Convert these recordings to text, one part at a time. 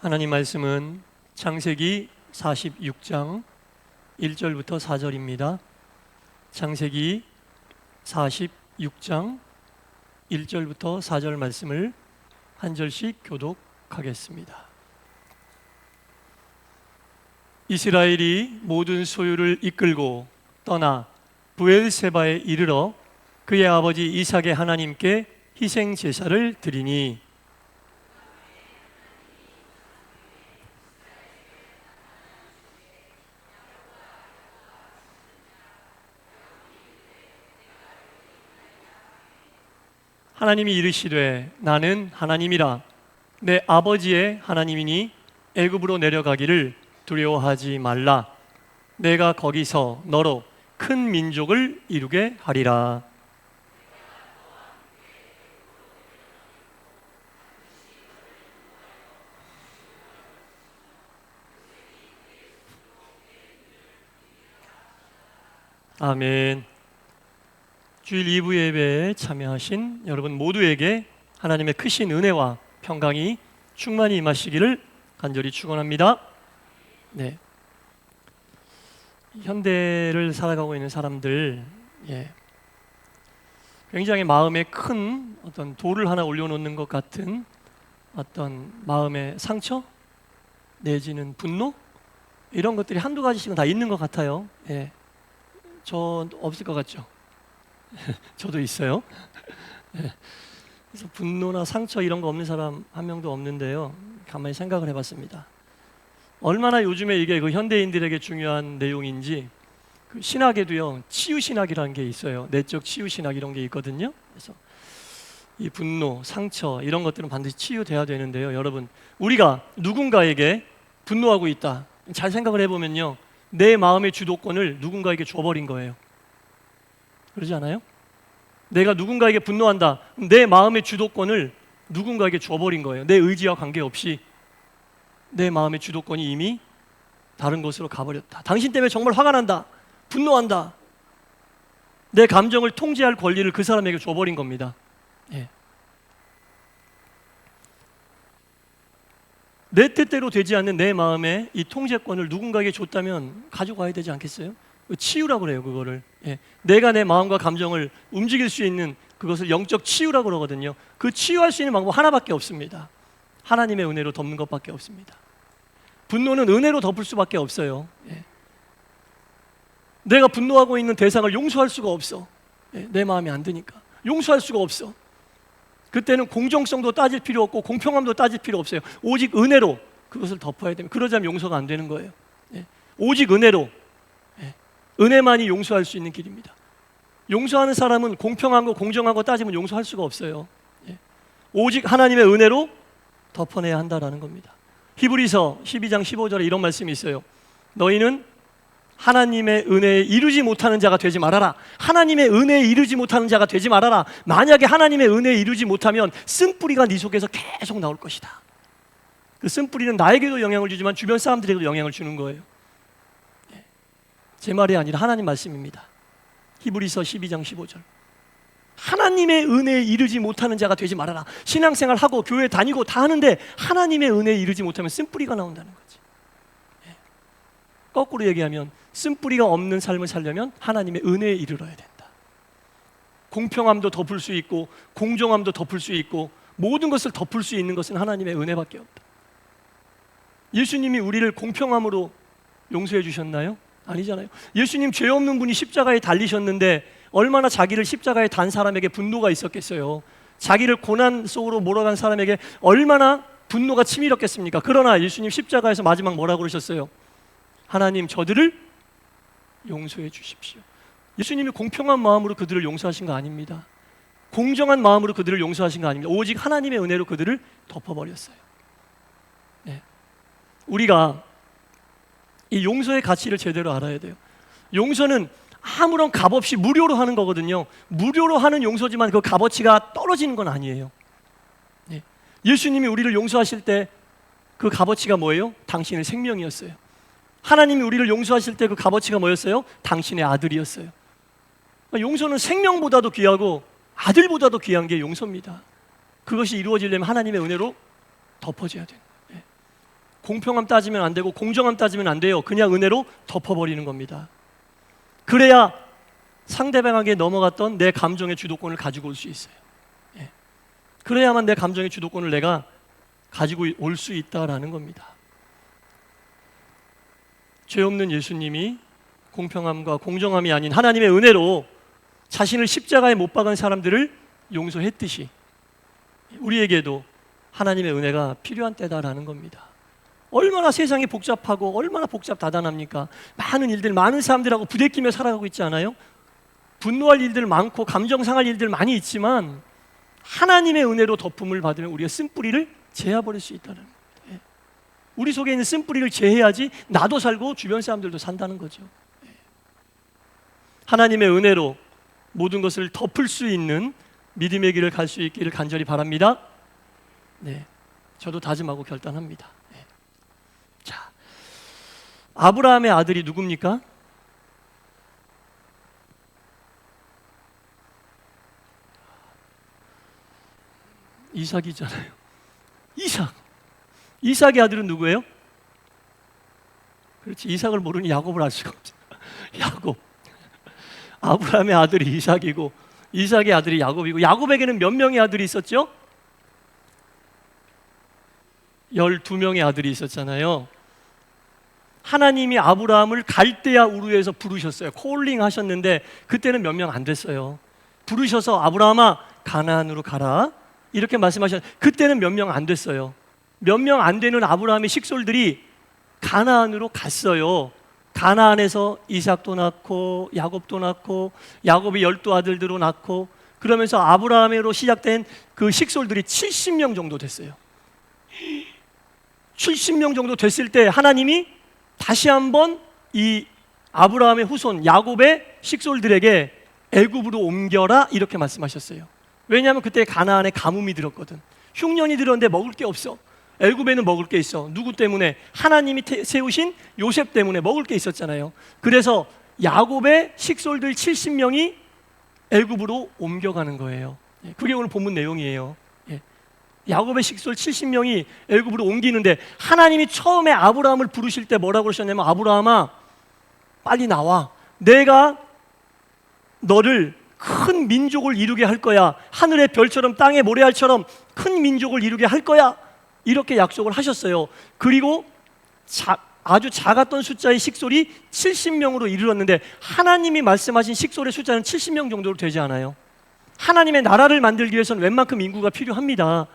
하나님 말씀은 창세기 46장 1절부터 4절입니다. 창세기 46장 1절부터 4절 말씀을 한 절씩 교독하겠습니다. 이스라엘이 모든 소유를 이끌고 떠나 브엘세바에 이르러 그의 아버지 이삭의 하나님께 희생 제사를 드리니 하나님이 이르시되 나는 하나님이라 내 아버지의 하나님이니 애굽으로 내려가기를 두려워하지 말라. 내가 거기서 너로 큰 민족을 이루게 하리라. 아멘. 주일 2부 예배에 참여하신 여러분 모두에게 하나님의 크신 은혜와 평강이 충만히 임하시기를 간절히 축원합니다. 네. 현대를 살아가고 있는 사람들, 굉장히 마음에 큰 어떤 돌을 하나 올려놓는 것 같은 어떤 마음의 상처 내지는 분노 이런 것들이 한두 가지씩은 다 있는 것 같아요. 저 없을 것 같죠? 저도 있어요. 그래서 분노나 상처 이런 거 없는 사람 한 명도 없는데요. 가만히 생각을 해봤습니다. 얼마나 요즘에 이게 그 현대인들에게 중요한 내용인지 그 신학에도요 치유 신학이라는 게 있어요. 내적 치유 신학 이런 게 있거든요. 그래서 이 분노, 상처 이런 것들은 반드시 치유돼야 되는데요. 여러분 우리가 누군가에게 분노하고 있다. 잘 생각을 해보면요. 내 마음의 주도권을 누군가에게 줘버린 거예요. 그러지 않아요? 내가 누군가에게 분노한다. 내 마음의 주도권을 누군가에게 줘버린 거예요. 내 의지와 관계없이 내 마음의 주도권이 이미 다른 곳으로 가버렸다. 당신 때문에 정말 화가 난다. 분노한다. 내 감정을 통제할 권리를 그 사람에게 줘버린 겁니다. 내 뜻대로 되지 않는 내 마음의 이 통제권을 누군가에게 줬다면 가져가야 되지 않겠어요? 치유라고 그래요. 그거를 내가 내 마음과 감정을 움직일 수 있는 그것을 영적 치유라고 그러거든요. 그 치유할 수 있는 방법 하나밖에 없습니다. 하나님의 은혜로 덮는 것밖에 없습니다. 분노는 은혜로 덮을 수밖에 없어요. 내가 분노하고 있는 대상을 용서할 수가 없어. 내 마음에 안 드니까 용서할 수가 없어. 그때는 공정성도 따질 필요 없고 공평함도 따질 필요 없어요. 오직 은혜로 그것을 덮어야 됩니다. 그러지 않으면 용서가 안 되는 거예요. 오직 은혜로, 은혜만이 용서할 수 있는 길입니다. 용서하는 사람은 공평하고 공정하고 따지면 용서할 수가 없어요. 오직 하나님의 은혜로 덮어내야 한다라는 겁니다. 히브리서 12장 15절에 이런 말씀이 있어요. 너희는 하나님의 은혜에 이르지 못하는 자가 되지 말아라. 하나님의 은혜에 이르지 못하는 자가 되지 말아라. 만약에 하나님의 은혜에 이르지 못하면 쓴뿌리가 네 속에서 계속 나올 것이다. 그 쓴뿌리는 나에게도 영향을 주지만 주변 사람들에게도 영향을 주는 거예요. 제 말이 아니라 하나님 말씀입니다. 히브리서 12장 15절. 하나님의 은혜에 이르지 못하는 자가 되지 말아라. 신앙생활하고 교회 다니고 다 하는데 하나님의 은혜에 이르지 못하면 쓴뿌리가 나온다는 거지. 거꾸로 얘기하면 쓴뿌리가 없는 삶을 살려면 하나님의 은혜에 이르러야 된다. 공평함도 덮을 수 있고 공정함도 덮을 수 있고 모든 것을 덮을 수 있는 것은 하나님의 은혜밖에 없다. 예수님이 우리를 공평함으로 용서해 주셨나요? 아니잖아요. 예수님 죄 없는 분이 십자가에 달리셨는데 얼마나 자기를 십자가에 단 사람에게 분노가 있었겠어요. 자기를 고난 속으로 몰아간 사람에게 얼마나 분노가 치밀었겠습니까? 그러나 예수님 십자가에서 마지막 뭐라고 그러셨어요? 하나님 저들을 용서해 주십시오. 예수님이 공평한 마음으로 그들을 용서하신 거 아닙니다. 공정한 마음으로 그들을 용서하신 거 아닙니다. 오직 하나님의 은혜로 그들을 덮어버렸어요. 우리가 이 용서의 가치를 제대로 알아야 돼요. 용서는 아무런 값 없이 무료로 하는 거거든요. 무료로 하는 용서지만 그 값어치가 떨어지는 건 아니에요. 예수님이 우리를 용서하실 때 그 값어치가 뭐예요? 당신의 생명이었어요. 하나님이 우리를 용서하실 때 그 값어치가 뭐였어요? 당신의 아들이었어요. 용서는 생명보다도 귀하고 아들보다도 귀한 게 용서입니다. 그것이 이루어지려면 하나님의 은혜로 덮어져야 돼요. 공평함 따지면 안 되고 공정함 따지면 안 돼요. 그냥 은혜로 덮어버리는 겁니다. 그래야 상대방에게 넘어갔던 내 감정의 주도권을 가지고 올 수 있어요. 예. 그래야만 내 감정의 주도권을 내가 가지고 올 수 있다라는 겁니다. 죄 없는 예수님이 공평함과 공정함이 아닌 하나님의 은혜로 자신을 십자가에 못 박은 사람들을 용서했듯이 우리에게도 하나님의 은혜가 필요한 때다라는 겁니다. 얼마나 세상이 복잡하고 얼마나 복잡다단합니까? 많은 일들, 많은 사람들하고 부대끼며 살아가고 있지 않아요? 분노할 일들 많고 감정 상할 일들 많이 있지만 하나님의 은혜로 덮음을 받으면 우리가 쓴뿌리를 제해버릴 수 있다는 겁니다. 예. 우리 속에 있는 쓴뿌리를 제해야지 나도 살고 주변 사람들도 산다는 거죠. 예. 하나님의 은혜로 모든 것을 덮을 수 있는 믿음의 길을 갈 수 있기를 간절히 바랍니다. 네, 저도 다짐하고 결단합니다. 네. 자, 아브라함의 아들이 누굽니까? 이삭이잖아요. 이삭의 아들은 누구예요? 그렇지, 이삭을 모르니 야곱을 알 수가 없죠. 야곱. 아브라함의 아들이 이삭이고 이삭의 아들이 야곱이고, 야곱에게는 몇 명의 아들이 있었죠? 12명의 아들이 있었잖아요. 하나님이 아브라함을 갈대아 우르에서 부르셨어요. 콜링 하셨는데 그때는 몇 명 안 됐어요. 부르셔서 아브라함아 가나안으로 가라 이렇게 말씀하셨는데 그때는 몇 명 안 됐어요. 몇 명 안 되는 아브라함의 식솔들이 가나안으로 갔어요. 가나안에서 이삭도 낳고 야곱도 낳고 야곱이 12아들들도 낳고, 그러면서 아브라함으로 시작된 그 식솔들이 70명 정도 됐어요. 70명 정도 됐을 때 하나님이 다시 한번 이 아브라함의 후손 야곱의 식솔들에게 애굽으로 옮겨라 이렇게 말씀하셨어요. 왜냐하면 그때 가나안에 가뭄이 들었거든. 흉년이 들었는데 먹을 게 없어. 애굽에는 먹을 게 있어. 누구 때문에? 하나님이 세우신 요셉 때문에 먹을 게 있었잖아요. 그래서 야곱의 식솔들 70명이 애굽으로 옮겨가는 거예요. 그게 오늘 본문 내용이에요. 야곱의 식솔 70명이 애굽으로 옮기는데 하나님이 처음에 아브라함을 부르실 때 뭐라고 그러셨냐면 아브라함아 빨리 나와. 내가 너를 큰 민족을 이루게 할 거야. 하늘의 별처럼 땅의 모래알처럼 큰 민족을 이루게 할 거야. 이렇게 약속을 하셨어요. 그리고 아주 작았던 숫자의 식솔이 70명으로 이르렀는데 하나님이 말씀하신 식솔의 숫자는 70명 정도로 되지 않아요. 하나님의 나라를 만들기 위해서는 웬만큼 인구가 필요합니다.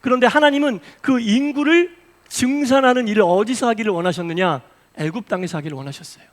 그런데 하나님은 그 인구를 증산하는 일을 어디서 하기를 원하셨느냐? 애굽 땅에서 하기를 원하셨어요.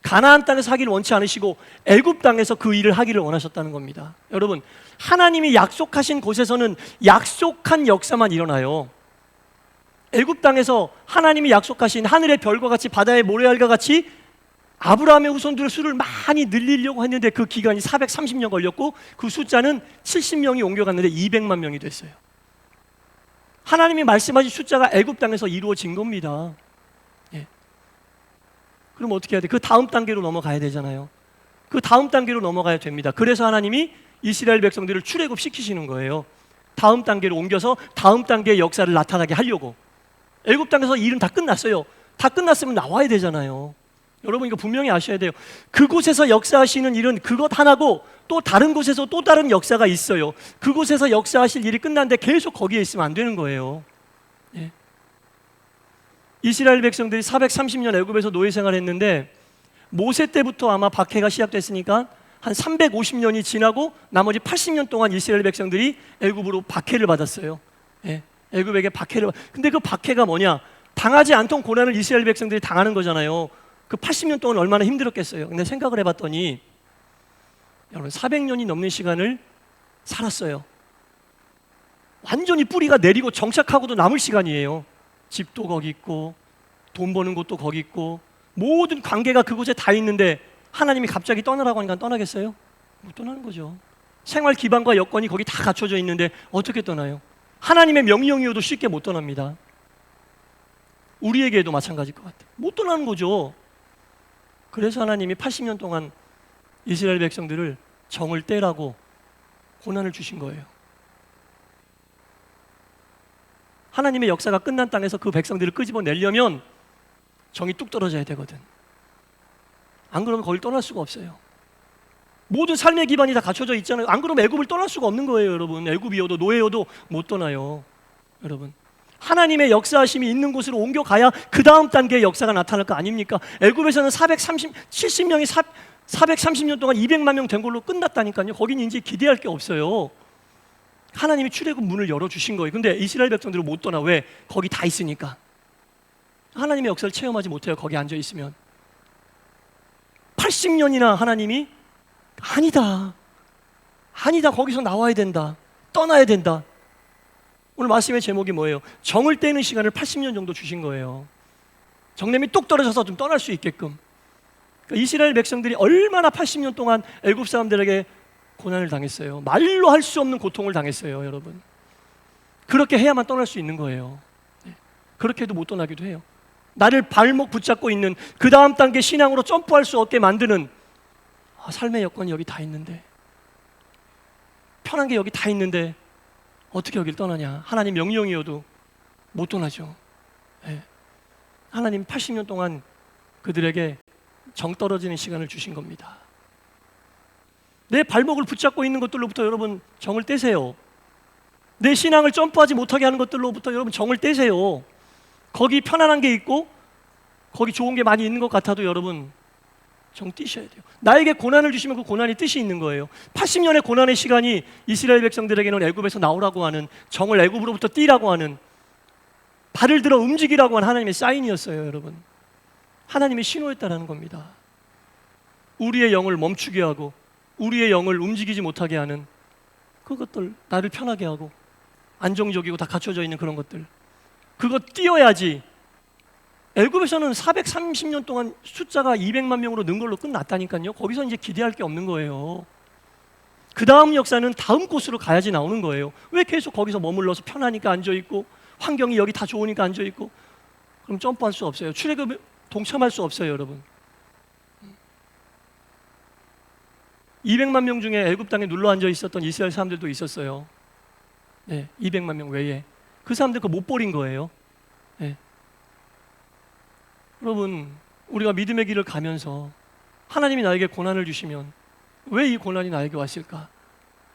가나안 땅에서 하기를 원치 않으시고 애굽 땅에서 그 일을 하기를 원하셨다는 겁니다. 여러분, 하나님이 약속하신 곳에서는 약속한 역사만 일어나요. 애굽 땅에서 하나님이 약속하신 하늘의 별과 같이 바다의 모래알과 같이 아브라함의 후손들의 수를 많이 늘리려고 했는데 그 기간이 430년 걸렸고 그 숫자는 70명이 옮겨갔는데 200만 명이 됐어요. 하나님이 말씀하신 숫자가 애굽 땅에서 이루어진 겁니다. 그럼 어떻게 해야 돼? 그 다음 단계로 넘어가야 되잖아요. 그 다음 단계로 넘어가야 됩니다. 그래서 하나님이 이스라엘 백성들을 출애굽시키시는 거예요. 다음 단계로 옮겨서 다음 단계의 역사를 나타나게 하려고. 애굽 땅에서 일은 다 끝났어요. 다 끝났으면 나와야 되잖아요. 여러분 이거 분명히 아셔야 돼요. 그곳에서 역사하시는 일은 그것 하나고 또 다른 곳에서 또 다른 역사가 있어요. 그곳에서 역사하실 일이 끝났는데 계속 거기에 있으면 안 되는 거예요. 이스라엘 백성들이 430년 애굽에서 노예 생활했는데 모세 때부터 아마 박해가 시작됐으니까 한 350년이 지나고 나머지 80년 동안 이스라엘 백성들이 애굽으로 박해를 받았어요. 애굽에게 박해를. 근데 그 박해가 뭐냐? 당하지 않던 고난을 이스라엘 백성들이 당하는 거잖아요. 그 80년 동안 얼마나 힘들었겠어요. 근데 생각을 해봤더니 여러분 400년이 넘는 시간을 살았어요. 완전히 뿌리가 내리고 정착하고도 남을 시간이에요. 집도 거기 있고 돈 버는 곳도 거기 있고 모든 관계가 그곳에 다 있는데 하나님이 갑자기 떠나라고 하니까 떠나겠어요? 못 떠나는 거죠. 생활 기반과 여건이 거기 다 갖춰져 있는데 어떻게 떠나요? 하나님의 명령이어도 쉽게 못 떠납니다. 우리에게도 마찬가지일 것 같아요. 못 떠나는 거죠. 그래서 하나님이 80년 동안 이스라엘 백성들을 정을 떼라고 고난을 주신 거예요. 하나님의 역사가 끝난 땅에서 그 백성들을 끄집어내려면 정이 뚝 떨어져야 되거든. 안 그러면 거길 떠날 수가 없어요. 모든 삶의 기반이 다 갖춰져 있잖아요. 안 그러면 애굽을 떠날 수가 없는 거예요, 여러분. 애굽이어도 노예여도 못 떠나요, 여러분. 하나님의 역사하심이 있는 곳으로 옮겨가야 그 다음 단계의 역사가 나타날 거 아닙니까? 애굽에서는 70명이 430년 동안 200만 명 된 걸로 끝났다니까요. 거기는 이제 기대할 게 없어요. 하나님이 출애굽 문을 열어주신 거예요. 근데 이스라엘 백성들은 못 떠나. 왜? 거기 다 있으니까. 하나님의 역사를 체험하지 못해요, 거기 앉아있으면. 80년이나 하나님이 아니다, 거기서 나와야 된다, 떠나야 된다. 오늘 말씀의 제목이 뭐예요? 정을 떼는 시간을 80년 정도 주신 거예요. 정냄이 뚝 떨어져서 좀 떠날 수 있게끔. 그러니까 이스라엘 백성들이 얼마나 80년 동안 애굽 사람들에게 고난을 당했어요. 말로 할 수 없는 고통을 당했어요, 여러분. 그렇게 해야만 떠날 수 있는 거예요. 그렇게 해도 못 떠나기도 해요. 나를 발목 붙잡고 있는 그 다음 단계 신앙으로 점프할 수 없게 만드는 삶의 여건이 여기 다 있는데, 편한 게 여기 다 있는데 어떻게 여길 떠나냐. 하나님 명령이어도 못 떠나죠. 하나님 80년 동안 그들에게 정 떨어지는 시간을 주신 겁니다. 내 발목을 붙잡고 있는 것들로부터 여러분 정을 떼세요. 내 신앙을 점프하지 못하게 하는 것들로부터 여러분 정을 떼세요. 거기 편안한 게 있고 거기 좋은 게 많이 있는 것 같아도 여러분 정 띄셔야 돼요. 나에게 고난을 주시면 그 고난이 뜻이 있는 거예요. 80년의 고난의 시간이 이스라엘 백성들에게는 애굽에서 나오라고 하는, 정을 애굽으로부터 띄라고 하는, 발을 들어 움직이라고 하는 하나님의 사인이었어요, 여러분. 하나님의 신호였다라는 겁니다. 우리의 영을 멈추게 하고 우리의 영을 움직이지 못하게 하는 그것들, 나를 편하게 하고 안정적이고 다 갖춰져 있는 그런 것들, 그거 띄어야지. 애굽에서는 430년 동안 숫자가 200만 명으로 는 걸로 끝났다니까요. 거기서 이제 기대할 게 없는 거예요. 그 다음 역사는 다음 곳으로 가야지 나오는 거예요. 왜 계속 거기서 머물러서 편하니까 앉아있고 환경이 여기 다 좋으니까 앉아있고, 그럼 점프할 수 없어요. 출애굽에 동참할 수 없어요, 여러분. 200만 명 중에 애굽 땅에 눌러 앉아 있었던 이스라엘 사람들도 있었어요. 200만 명 외에. 그 사람들 그거 못 버린 거예요. 여러분, 우리가 믿음의 길을 가면서 하나님이 나에게 고난을 주시면 왜 이 고난이 나에게 왔을까?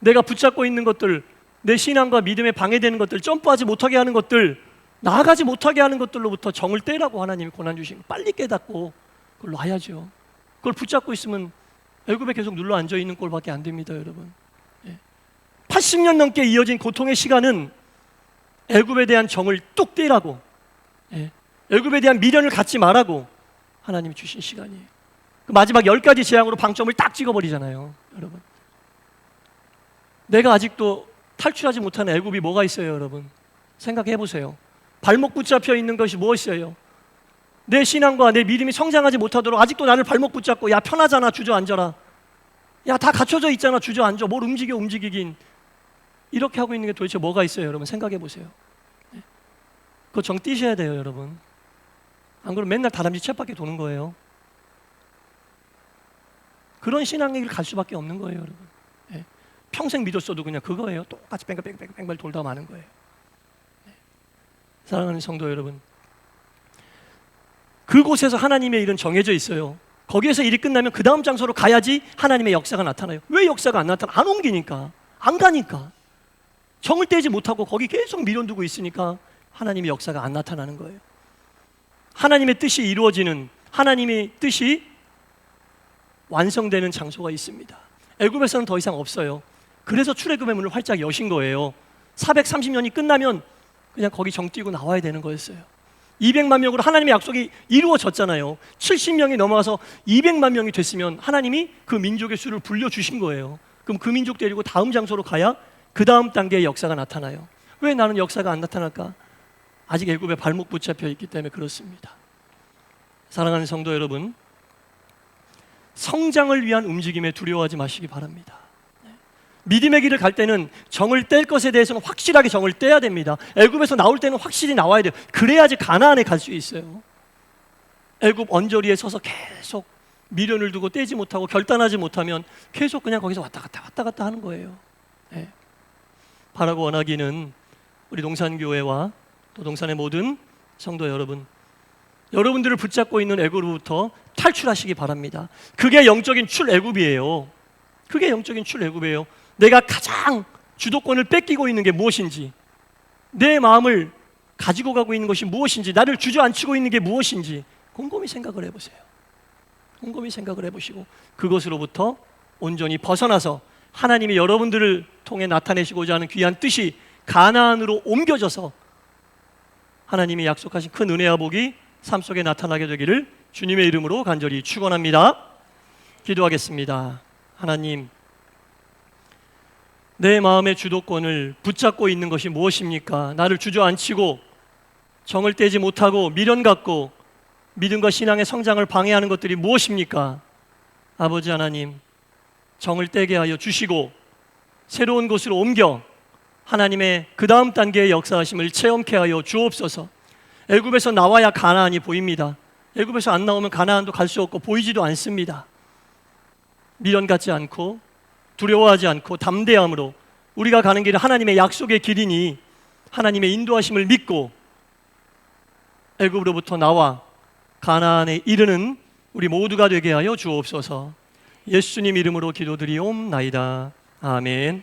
내가 붙잡고 있는 것들, 내 신앙과 믿음에 방해되는 것들, 점프하지 못하게 하는 것들, 나아가지 못하게 하는 것들로부터 정을 떼라고 하나님이 고난 주시면 빨리 깨닫고 그걸 놔야죠. 그걸 붙잡고 있으면 애굽에 계속 눌러 앉아있는 꼴밖에 안 됩니다, 여러분. 80년 넘게 이어진 고통의 시간은 애굽에 대한 정을 뚝 떼라고, 애굽에 대한 미련을 갖지 말라고 하나님이 주신 시간이에요. 그 마지막 10가지 재앙으로 방점을 딱 찍어버리잖아요, 여러분. 내가 아직도 탈출하지 못하는 애굽이 뭐가 있어요, 여러분? 생각해 보세요. 발목 붙잡혀 있는 것이 무엇이에요? 내 신앙과 내 믿음이 성장하지 못하도록 아직도 나를 발목 붙잡고, 야 편하잖아, 주저앉아라, 야 다 갖춰져 있잖아, 주저앉아, 뭘 움직이긴, 이렇게 하고 있는 게 도대체 뭐가 있어요, 여러분? 생각해 보세요. 그거 정 띄셔야 돼요, 여러분. 안 그러면 맨날 다람쥐 쳇바퀴 도는 거예요. 그런 신앙의 길 갈 수밖에 없는 거예요, 여러분. 평생 믿었어도 그냥 그거예요. 똑같이 뺑뺑뺑뺑뺑 돌다 마는 거예요. 사랑하는 성도 여러분, 그곳에서 하나님의 일은 정해져 있어요. 거기에서 일이 끝나면 그 다음 장소로 가야지 하나님의 역사가 나타나요. 왜 역사가 안 나타나? 안 옮기니까, 안 가니까. 정을 떼지 못하고 거기 계속 미련두고 있으니까 하나님의 역사가 안 나타나는 거예요. 하나님의 뜻이 이루어지는, 하나님의 뜻이 완성되는 장소가 있습니다. 애굽에서는 더 이상 없어요. 그래서 출애굽의 문을 활짝 여신 거예요. 430년이 끝나면 그냥 거기 정 띄고 나와야 되는 거였어요. 200만 명으로 하나님의 약속이 이루어졌잖아요. 70명이 넘어가서 200만 명이 됐으면 하나님이 그 민족의 수를 불려주신 거예요. 그럼 그 민족 데리고 다음 장소로 가야 그 다음 단계의 역사가 나타나요. 왜 나는 역사가 안 나타날까? 아직 애굽에 발목 붙잡혀 있기 때문에 그렇습니다. 사랑하는 성도 여러분, 성장을 위한 움직임에 두려워하지 마시기 바랍니다. 믿음의 길을 갈 때는 정을 뗄 것에 대해서는 확실하게 정을 떼야 됩니다. 애굽에서 나올 때는 확실히 나와야 돼요. 그래야지 가나안에 갈 수 있어요. 애굽 언저리에 서서 계속 미련을 두고 떼지 못하고 결단하지 못하면 계속 그냥 거기서 왔다 갔다 하는 거예요. 바라고 원하기는 우리 농산교회와 도동산의 모든 성도 여러분, 여러분들을 붙잡고 있는 애굽으로부터 탈출하시기 바랍니다. 그게 영적인 출애굽이에요. 그게 영적인 출애굽이에요. 내가 가장 주도권을 뺏기고 있는 게 무엇인지, 내 마음을 가지고 가고 있는 것이 무엇인지, 나를 주저앉히고 있는 게 무엇인지 곰곰이 생각을 해보세요. 곰곰이 생각을 해보시고 그것으로부터 온전히 벗어나서 하나님이 여러분들을 통해 나타내시고자 하는 귀한 뜻이 가나안으로 옮겨져서 하나님이 약속하신 큰 은혜와 복이 삶 속에 나타나게 되기를 주님의 이름으로 간절히 축원합니다. 기도하겠습니다. 하나님, 내 마음의 주도권을 붙잡고 있는 것이 무엇입니까? 나를 주저앉히고 정을 떼지 못하고 미련 갖고 믿음과 신앙의 성장을 방해하는 것들이 무엇입니까? 아버지 하나님, 정을 떼게 하여 주시고 새로운 곳으로 옮겨 하나님의 그 다음 단계의 역사하심을 체험케 하여 주옵소서. 애굽에서 나와야 가나안이 보입니다. 애굽에서 안 나오면 가나안도 갈 수 없고 보이지도 않습니다. 미련 갖지 않고 두려워하지 않고 담대함으로 우리가 가는 길은 하나님의 약속의 길이니 하나님의 인도하심을 믿고 애굽으로부터 나와 가나안에 이르는 우리 모두가 되게 하여 주옵소서. 예수님 이름으로 기도드리옵나이다. 아멘.